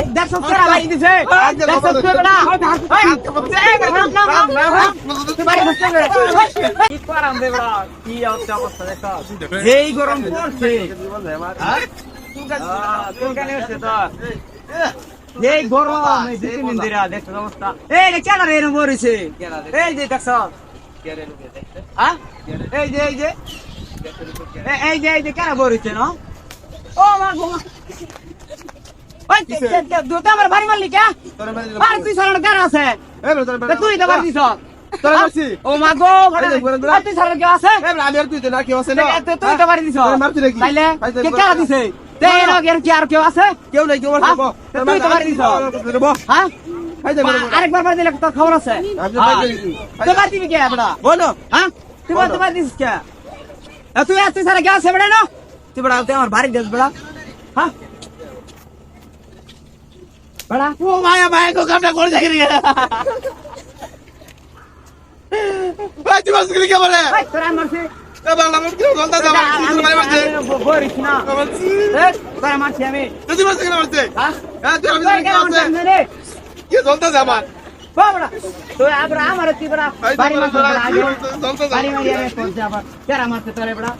দেখছ তোরা ভাই দিছে দেখছ তোরা কি করাম রে বড়া কি অবস্থা দেখছ এই গরম পড়ছে কোন কানে হচ্ছে তো এই গরম এই দুই দিন ধরে দেখছ অবস্থা এই কেন রে এরকম হইছে এই যে দেখছ হ্যাঁ এই যে কেন বরিছে না ও মা গো ওই দুটা আমার বাড়ি মারলি কে আর তুই সারা কেন আছে তুই তো বাড়ি দিছ তোরা মারছি ও মা গো তুই সারা কে আছে আমি আর তুই তো না কি আছে না তুই তো বাড়ি দিছ মারছি নাকি তাইলে কে কেন দিছে তের কি আর কেউ আছে কেউ নাই কেউ আছে তুই তো বাড়ি দিছ হ্যাঁ আরেকবার বাড়ি দিলে তোর খবর আছে তুই বাড়ি দিবি কে বড়া বলো হ্যাঁ তুই বাড়ি দিস কে তুই আসছিস সারা কে আছে বড়া না তুই বড়া তুই আমার বাড়ি দিস বড়া হ্যাঁ বড়া ও মায়া মায়া কো কামটা করে দেখি রে ভাই তুই মারছিস কি বলে এই তোরা মারছিস এ বাংলা মত কি বলতা যাবা তুই মারি মারছিস বরিস না এই তোরা মারছিস আমি তুই মারছিস কি মারছিস হ্যাঁ হ্যাঁ তুই আমি কেন মারছিস রে কি বলতা যাবা বাবড়া তুই আবার আমার কি বড়া বাড়ি মারছিস বড়া আগে বলতা বাড়ি মারি আমি পৌঁছে আবার কেন মারছিস তোরে বড়া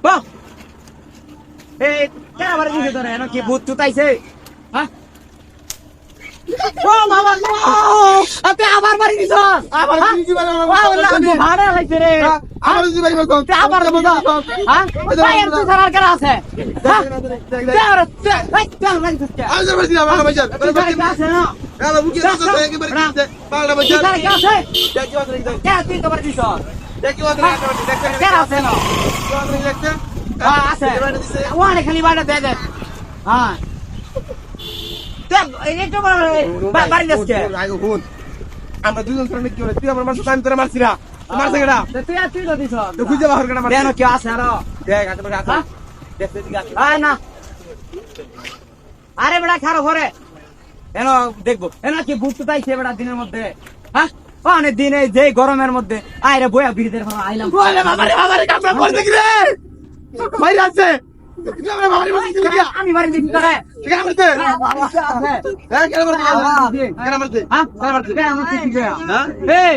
বাহ এই কেন মারছিস তোরে এনো কি ভূত চুতাইছে হ্যাঁ ও বাবা গো আপনি আবার বাড়ি দিছ আবার কি বলে ভাড়া লাগছে রে আমার জি ভাই বল তুই আবার বুঝা হ্যাঁ ভাই আর তুই সারার কেন আছে হ্যাঁ আমি যাবার দিনা বাংলা বাজার আছে না বাংলা বুকে আছে একবার বাংলা বাজার তুই আছে দেখি আছে কে তুই তো বাড়ি দিছ দেখি আছে কে আছে না দেখতে আছে ওখানে খালি বাড়ি দে দে হ্যাঁ একটু বাড়ি যাচ্ছে আমরা দুজন তোরা কি বলে তুই আমার মারছিস আমি তোরা মারছি না মারছে কেডা তুই তো দিছ তুই খুঁজে বাহির কেডা মারছিস কেন কি আছে আরো দেখ আতে বড় আছে দেখতে দিকে আছে আয় না আরে বড়া খারো ঘরে এনো দেখবো এনো কি বুঝতে পাইছে বড়া দিনের মধ্যে হ্যাঁ অনেক দিনে যে গরমের মধ্যে আইরে বয়া বিড়িদের আইলাম বলে বাবারে কামড়া করে দেখি রে বাইরে আছে আমরা বাবারে মারছিস কি আমি বাড়ি দিছি তোরে কেন মারতে হ্যাঁ কেন মারতে কেন মারতে হ্যাঁ কেন মারতে কি হ্যাঁ এই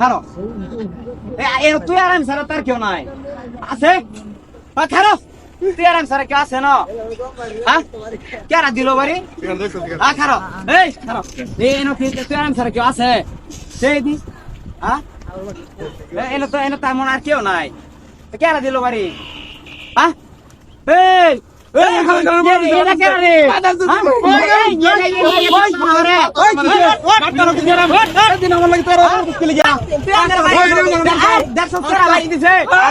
খারো এই তুই আরাম সারা তার কেউ নাই আছে খারো তুই আরাম সারা কেউ আছে না হ্যাঁ কেরা দিল বাড়ি হ্যাঁ খারো এই খারো এই এনো তুই আরাম সারা কেউ আছে সেই দি হ্যাঁ এনো তো এমন আর কেউ নাই কেরা দিল বাড়ি হ্যাঁ এই এটা কেরা রে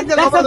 দেখো